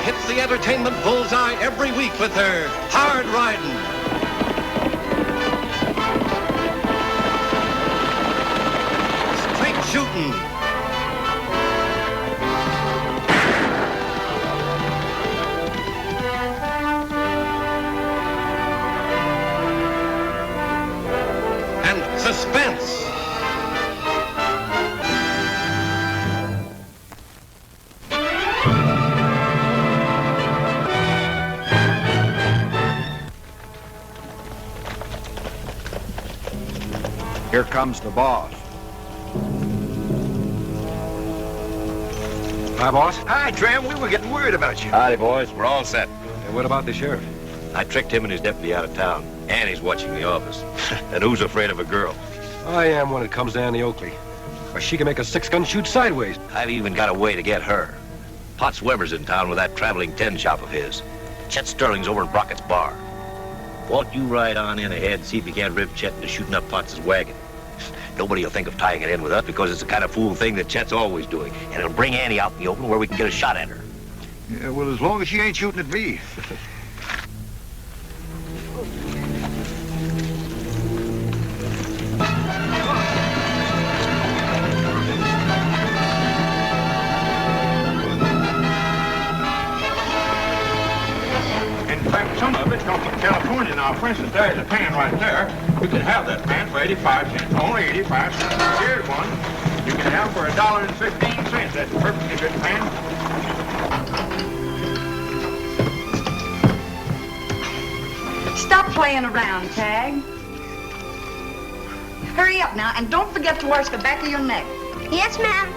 hits the entertainment bullseye every week with her hard riding. Straight shooting. And suspense. Here comes the boss. Hi, boss. Hi, Tram. We were getting worried about you. Howdy, boys. We're all set. And what about the sheriff? I tricked him and his deputy out of town. Annie's watching the office. And who's afraid of a girl? I am when it comes to Annie Oakley. Or she can make a six-gun shoot sideways. I've even got a way to get her. Potts Weber's in town with that traveling tin shop of his. Chet Sterling's over in Brockett's bar. Won't you ride on in ahead and see if you can't rip Chet into shooting up Potts' wagon? Nobody will think of tying it in with us because it's the kind of fool thing that Chet's always doing. And it'll bring Annie out in the open where we can get a shot at her. Yeah, well, as long as she ain't shooting at me. In fact, some of it's come from California now. For instance, there's a pan right there. You can have that pan for 85 cents. Only 85 cents. Here's one. You can have for $1.15. That's a perfectly good pan. Stop playing around, Tag. Hurry up now, and don't forget to wash the back of your neck. Yes, ma'am.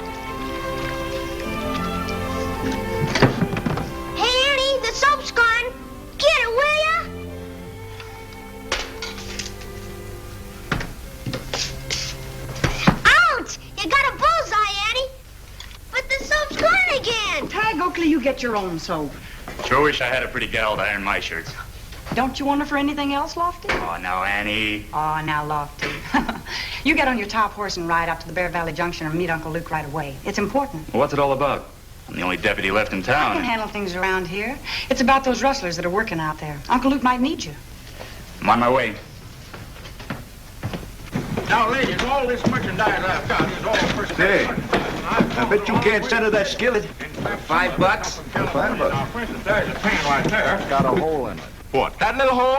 Hey, Annie, the soap's gone. Get it, will ya? Ouch! You got a bullseye, Annie. But the soap's gone again. Tag, Oakley, you get your own soap. Sure wish I had a pretty gal to iron my shirts. Don't you want her for anything else, Lofty? Oh, now, Annie. Oh, now, Lofty. You get on your top horse and ride up to the Bear Valley Junction and meet Uncle Luke right away. It's important. Well, what's it all about? I'm the only deputy left in I town. can handle things around here. It's about those rustlers that are working out there. Uncle Luke might need you. I'm on my way. Now, ladies, all this merchandise I've got is all first. Hey, I bet you can't center that skillet. $5? $5. Now, for instance, there's a pan right there. Got a hole in it. What, that little hole?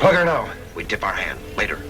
Plug her now. We tip our hand later.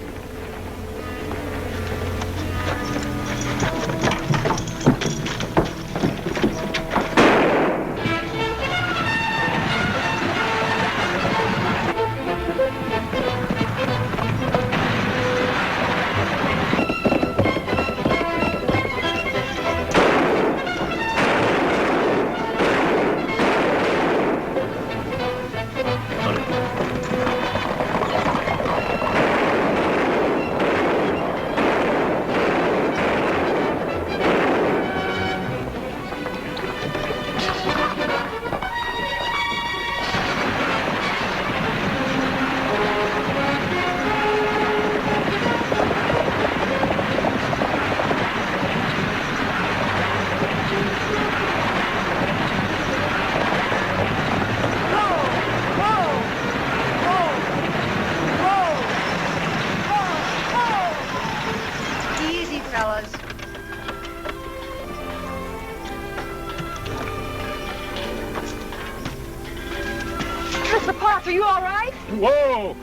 Are you all right? Whoa!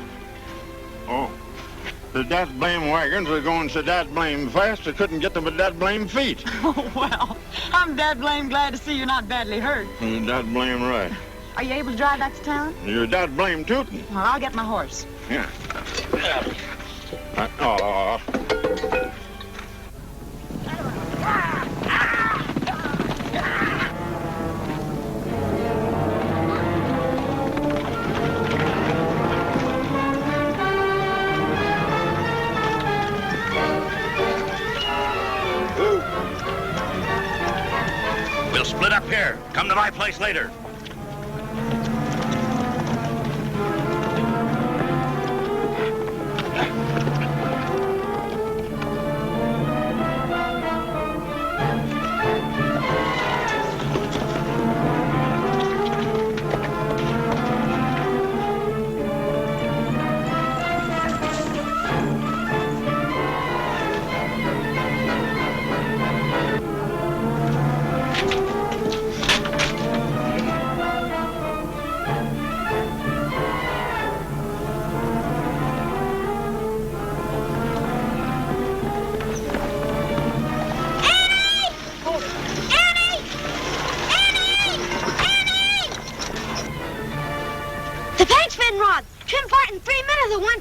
Oh, the that blame wagons are going so that blame fast, I couldn't get them with that blame feet. Oh, well, I'm dad blame glad to see you're not badly hurt. That blame right. Are you able to drive back to town? You're that blame tootin'. Well, I'll get my horse. Yeah. Oh. We'll split up here. Come to my place later.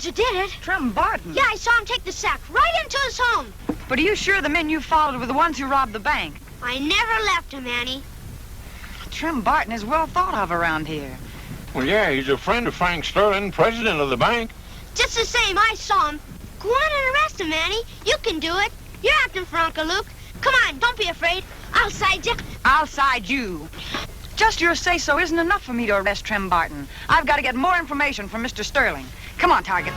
You did it. Trim Barton? Yeah, I saw him take the sack right into his home. But are you sure the men you followed were the ones who robbed the bank? I never left him, Annie. Trim Barton is well thought of around here. Well, yeah, he's a friend of Frank Sterling, president of the bank. Just the same, I saw him. Go on and arrest him, Annie. You can do it. You're acting for Uncle Luke. Come on, don't be afraid. I'll side you. I'll side you. Just your say-so isn't enough for me to arrest Trim Barton. I've got to get more information from Mr. Sterling. Come on, Target.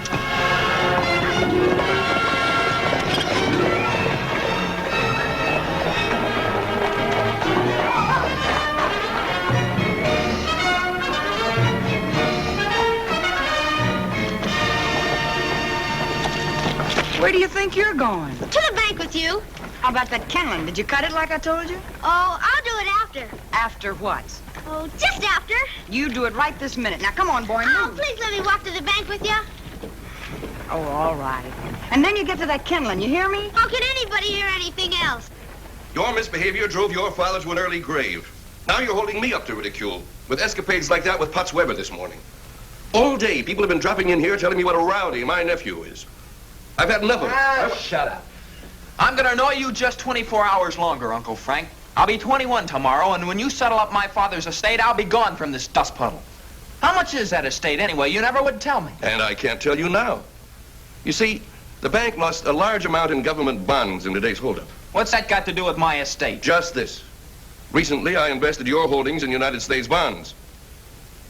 Where do you think you're going? To the bank with you. How about that Kenlin? Did you cut it like I told you? Oh, I'll do it after. After what? Oh, just after. You do it right this minute. Now, come on, boy, Oh, move. please let me walk to the bank with you. Oh, all right. And then you get to that Kenlin, you hear me? How can anybody hear anything else? Your misbehavior drove your father to an early grave. Now you're holding me up to ridicule with escapades like that with Potts Weber this morning. All day, people have been dropping in here telling me what a rowdy my nephew is. I've had enough of it. Shut up. I'm gonna annoy you just 24 hours longer, Uncle Frank. I'll be 21 tomorrow, and when you settle up my father's estate, I'll be gone from this dust puddle. How much is that estate anyway? You never would tell me. And I can't tell you now. You see, the bank lost a large amount in government bonds in today's holdup. What's that got to do with my estate? Just this. Recently, I invested your holdings in United States bonds.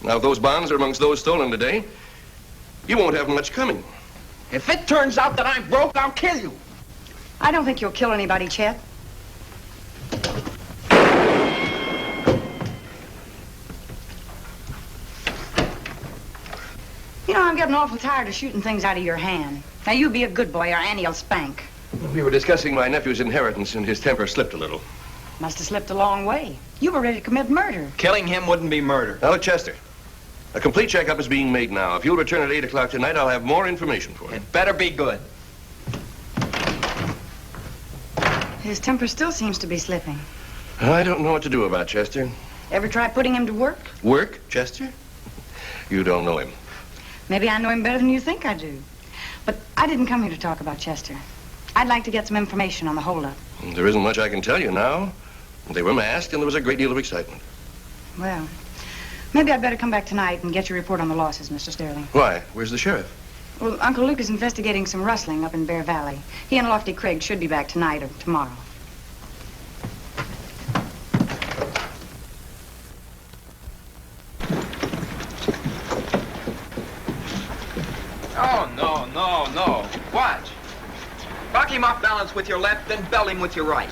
Now, if those bonds are amongst those stolen today, you won't have much coming. If it turns out that I'm broke, I'll kill you. I don't think you'll kill anybody, Chet. You know, I'm getting awful tired of shooting things out of your hand. Now, you be a good boy, or Annie'll spank. We were discussing my nephew's inheritance, and his temper slipped a little. Must have slipped a long way. You were ready to commit murder. Killing him wouldn't be murder. Now, look, Chester. A complete checkup is being made now. If you'll return at 8 o'clock tonight, I'll have more information for you. It better be good. His temper still seems to be slipping. I don't know what to do about Chester. Ever try putting him to work? Work, Chester? You don't know him. Maybe I know him better than you think I do. But I didn't come here to talk about Chester. I'd like to get some information on the holdup. There isn't much I can tell you now. They were masked, and there was a great deal of excitement. Well, maybe I'd better come back tonight and get your report on the losses, Mr. Sterling. Why? Where's the sheriff? Well, Uncle Luke is investigating some rustling up in Bear Valley. He and Lofty Craig should be back tonight or tomorrow. Oh, no, no, no. Watch. Buck him off balance with your left, then belt him with your right.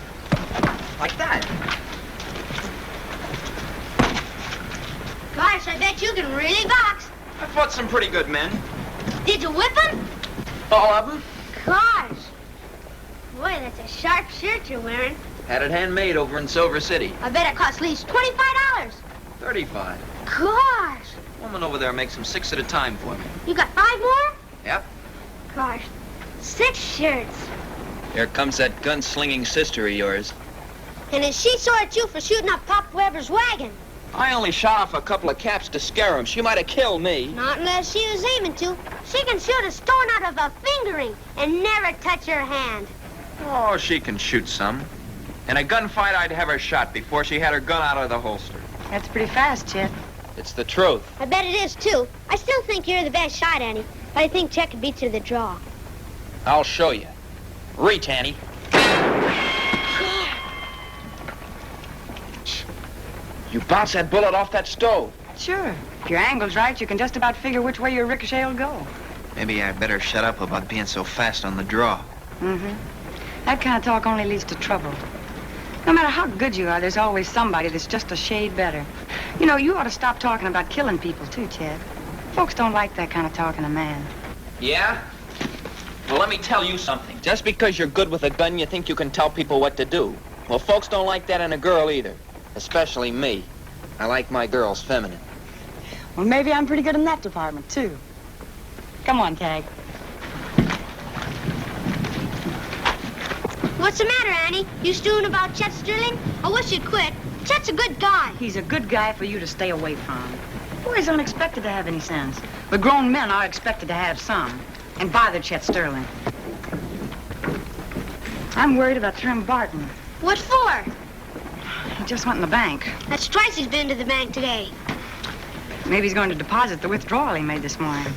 Like that. Gosh, I bet you can really box. I fought some pretty good men. Did you whip him? All of them. Gosh. Boy, that's a sharp shirt you're wearing. Had it handmade over in Silver City. I bet it cost at least $25. 35. Gosh. Woman over there makes them 6 at a time for me. You got 5 more? Yep. Gosh, 6 shirts. Here comes that gun-slinging sister of yours. And is she sore at you for shooting up Pop Weber's wagon? I only shot off a couple of caps to scare him. She might have killed me. Not unless she was aiming to. She can shoot a stone out of a fingering and never touch her hand. Oh, she can shoot some. In a gunfight, I'd have her shot before she had her gun out of the holster. That's pretty fast, Chet. It's the truth. I bet it is, too. I still think you're the best shot, Annie. But I think Chet could beat you to the draw. I'll show you. Reach, Annie. You bounce that bullet off that stove. Sure. If your angle's right, you can just about figure which way your ricochet will go. Maybe I better shut up about being so fast on the draw. Mm-hmm. That kind of talk only leads to trouble. No matter how good you are, there's always somebody that's just a shade better. You know, you ought to stop talking about killing people, too, Chet. Folks don't like that kind of talk in a man. Yeah? Well, let me tell you something. Just because you're good with a gun, you think you can tell people what to do. Well, folks don't like that in a girl either. Especially me. I like my girls feminine. Well, maybe I'm pretty good in that department, too. Come on, Tag. What's the matter, Annie? You stewing about Chet Sterling? I wish you'd quit. Chet's a good guy. He's a good guy for you to stay away from. Boys aren't expected to have any sense, but grown men are expected to have some. And bother Chet Sterling. I'm worried about Trim Barton. What for? He just went in the bank. That's twice he's been to the bank today. Maybe he's going to deposit the withdrawal he made this morning.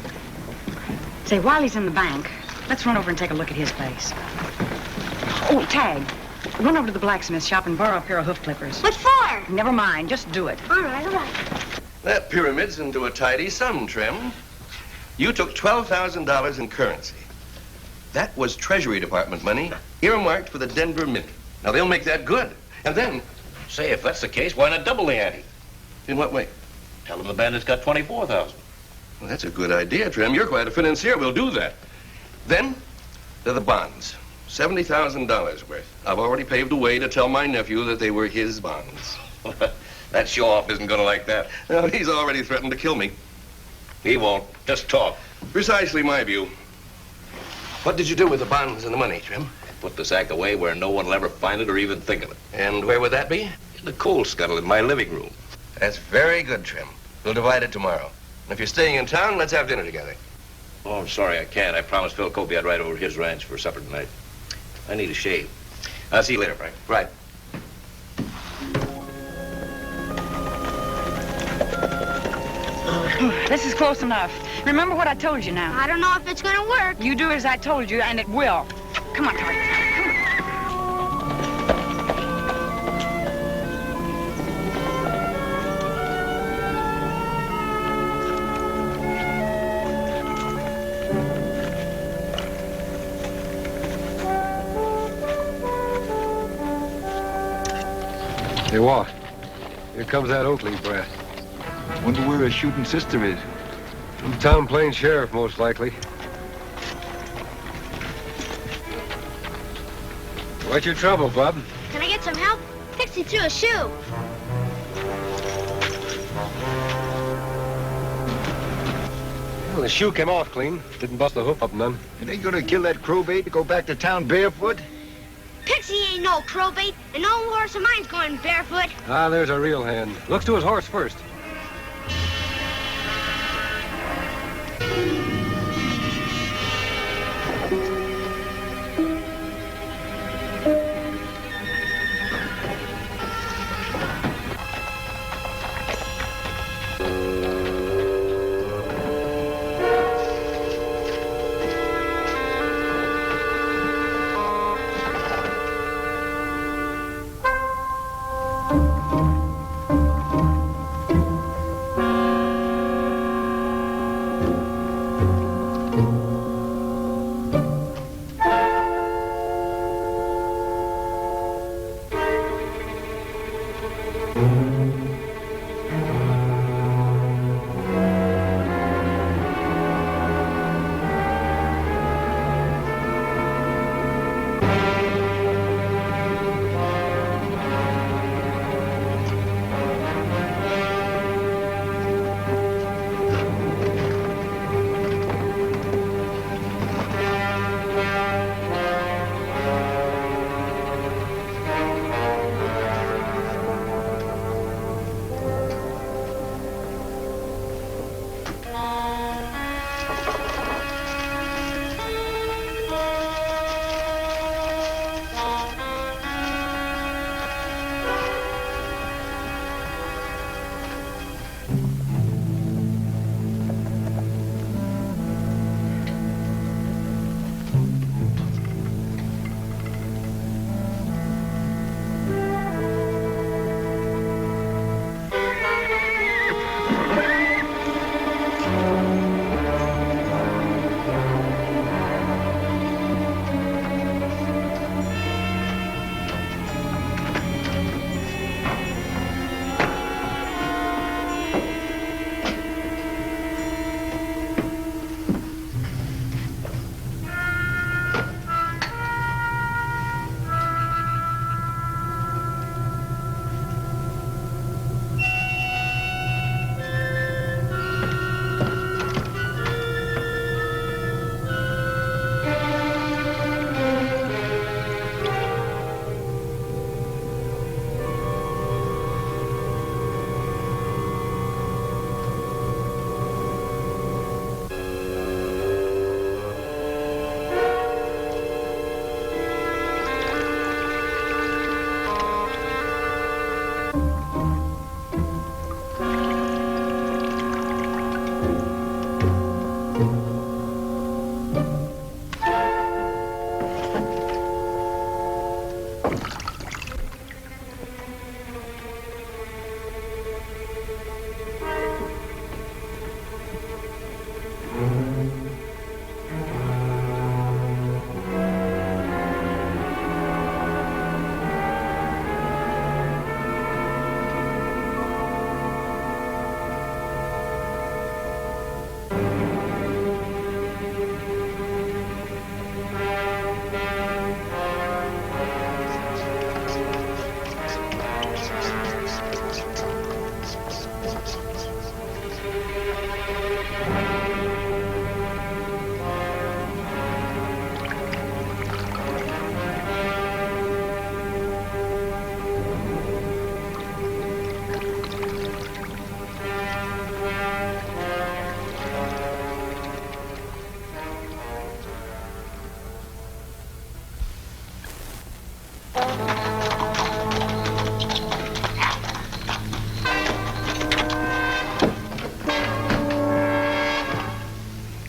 Say, while he's in the bank, let's run over and take a look at his place. Oh, Tag, run over to the blacksmith shop and borrow a pair of hoof clippers. What for? Never mind, just do it. All right, all right. That pyramid's into a tidy sum, Trim. You took $12,000 in currency. That was Treasury Department money, earmarked for the Denver Mint. Now, they'll make that good. And then... Say, if that's the case, why not double the ante? In what way? Tell them the bandit's got 24,000. Well, that's a good idea, Trim. You're quite a financier. We'll do that. Then, there are the bonds. $70,000 worth. I've already paved the way to tell my nephew that they were his bonds. That show-off isn't gonna like that. Now, he's already threatened to kill me. He won't. Just talk. Precisely my view. What did you do with the bonds and the money, Trim? Put the sack away where no one will ever find it or even think of it. And where would that be? In the coal scuttle in my living room. That's very good, Trim. We'll divide it tomorrow. And if you're staying in town, let's have dinner together. Oh, I'm sorry, I can't. I promised Phil Copey I'd ride over to his ranch for supper tonight. I need a shave. I'll see you later, Frank. Right. This is close enough. Remember what I told you now. I don't know if it's gonna work. You do as I told you, and it will. Come on, Tag. Come on. Hey, what? Here comes that Oakley brat. Wonder where her shooting sister is. Some town plain sheriff, most likely. What's your trouble, bub? Can I get some help? Pixie threw a shoe. Well, the shoe came off clean. Didn't bust the hoof up none. And they gonna kill that crowbait to go back to town barefoot? Pixie ain't no crowbait, and no horse of mine's going barefoot. Ah, there's a real hand. Looks to his horse first.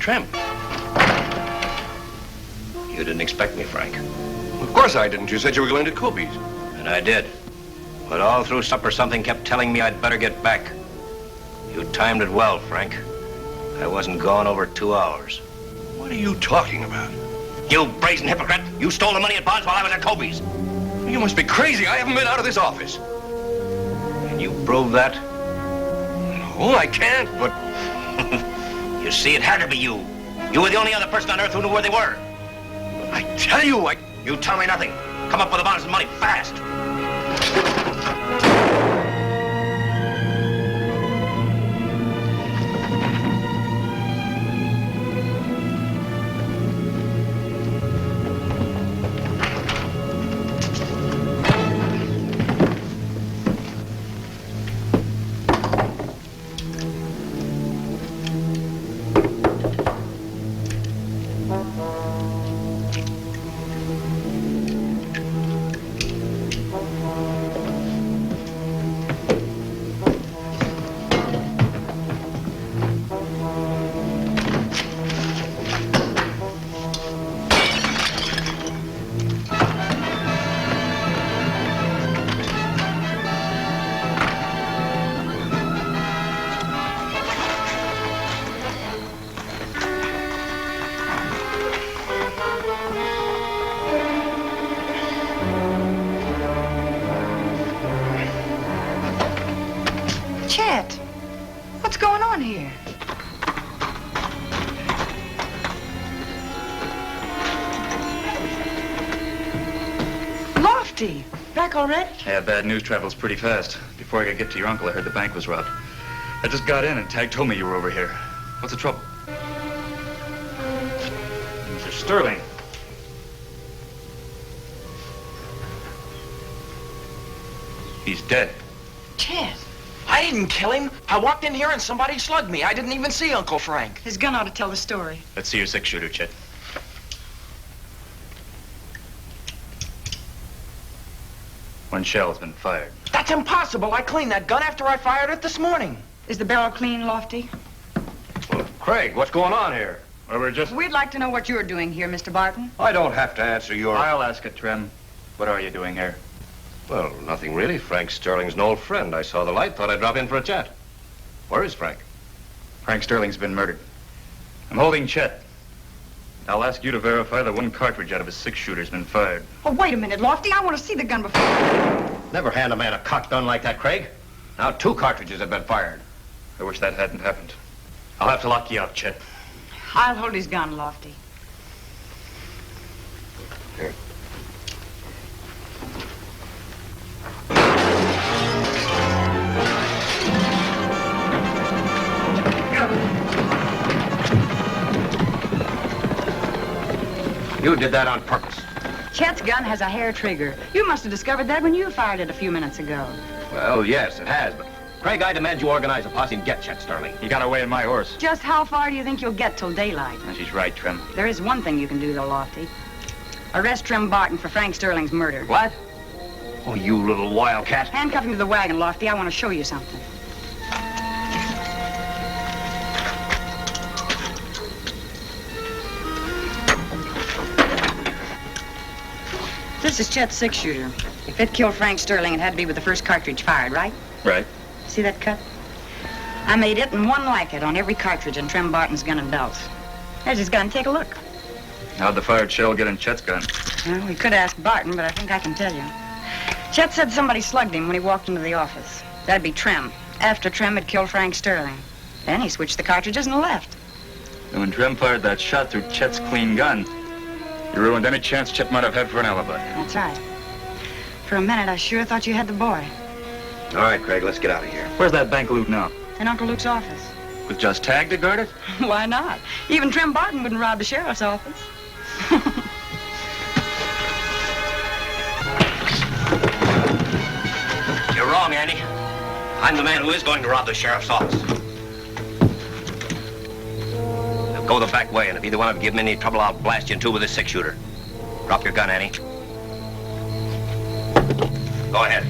Trem. You didn't expect me, Frank. Of course I didn't. You said you were going to Kobe's. And I did. But all through supper, something kept telling me I'd better get back. You timed it well, Frank. I wasn't gone over 2 hours. What are you talking about? You brazen hypocrite! You stole the money at Bonds while I was at Kobe's. You must be crazy. I haven't been out of this office. Can you prove that? No, I can't, but... You see, it had to be you. You were the only other person on earth who knew where they were. I tell you, You tell me nothing. Come up with the bonds and money fast. Chet, what's going on here? Lofty, back already? Yeah, bad news travels pretty fast. Before I could get to your uncle, I heard the bank was robbed. I just got in and Tag told me you were over here. What's the trouble? Mr. Sterling. He's dead. Chet, I didn't kill him. I walked in here and somebody slugged me. I didn't even see Uncle Frank. his gun ought to tell the story. Let's see your six-shooter, Chet. One shell's been fired. That's impossible. I cleaned that gun after I fired it this morning. Is the barrel clean, Lofty? Well, Craig, what's going on here? Well, we're just... We'd like to know what you're doing here, Mr. Barton. I don't have to answer your... I'll ask it, Trem. What are you doing here? Well, nothing really. Frank Sterling's an old friend. I saw the light, thought I'd drop in for a chat. Where is Frank? Frank Sterling's been murdered. I'm holding Chet. I'll ask you to verify that one cartridge out of his six-shooter's been fired. Oh, wait a minute, Lofty. I want to see the gun before... Never hand a man a cocked gun like that, Craig. Now 2 cartridges have been fired. I wish that hadn't happened. I'll have to lock you up, Chet. I'll hold his gun, Lofty. Here. You did that on purpose. Chet's gun has a hair trigger. You must have discovered that when you fired it a few minutes ago. Well, yes, it has, but... Craig, I demand you organize a posse and get Chet Sterling. He got away in my horse. Just how far do you think you'll get till daylight? She's right, Trem. There is one thing you can do, though, Lofty. Arrest Trem Barton for Frank Sterling's murder. What? Oh, you little wildcat. Handcuff him to the wagon, Lofty. I want to show you something. This is Chet's six-shooter. If it killed Frank Sterling, it had to be with the first cartridge fired, right? Right. See that cut? I made it and one like it on every cartridge in Trem Barton's gun and belt. There's his gun. Take a look. How'd the fired shell get in Chet's gun? Well, we could ask Barton, but I think I can tell you. Chet said somebody slugged him when he walked into the office. That'd be Trem, after Trem had killed Frank Sterling. Then he switched the cartridges and left. And when Trem fired that shot through Chet's clean gun, you ruined any chance Chet might have had for an alibi. That's right. For a minute, I sure thought you had the boy. All right, Craig, let's get out of here. Where's that bank loot now? In Uncle Luke's office. With just Tag to guard it? Why not? Even Trem Barton wouldn't rob the sheriff's office. You're wrong, Annie. I'm the man who is going to rob the sheriff's office. Now go the back way, and if either one of you give me any trouble, I'll blast you in two with a six-shooter. Drop your gun, Annie. Go ahead.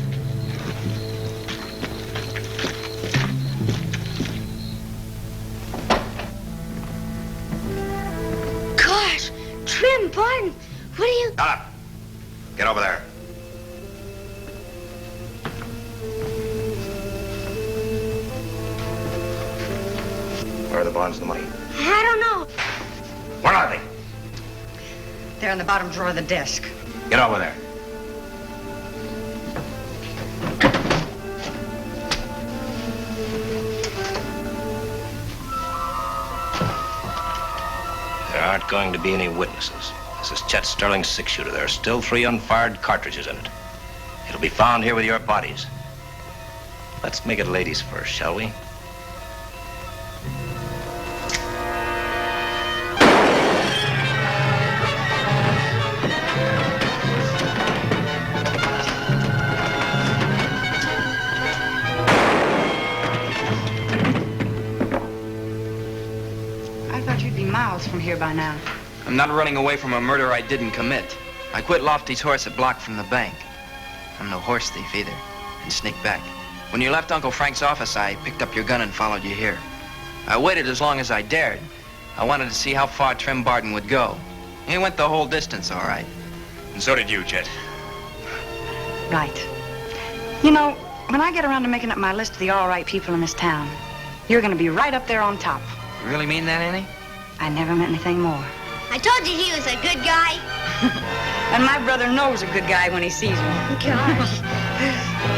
Where are the bonds and the money? I don't know. Where are they? They're in the bottom drawer of the desk. Get over there. There aren't going to be any witnesses. This is Chet Sterling's six-shooter. There are still 3 unfired cartridges in it. It'll be found here with your bodies. Let's make it ladies first, shall we? I thought you'd be miles from here by now. I'm not running away from a murder I didn't commit. I quit Lofty's horse a block from the bank. I'm no horse thief either, and sneaked back. When you left Uncle Frank's office, I picked up your gun and followed you here. I waited as long as I dared. I wanted to see how far Trim Barton would go. He went the whole distance, all right. And so did you, Chet. Right. You know, when I get around to making up my list of the all right people in this town, you're going to be right up there on top. You really mean that, Annie? I never meant anything more. I told you he was a good guy. And my brother knows a good guy when he sees one. Gosh.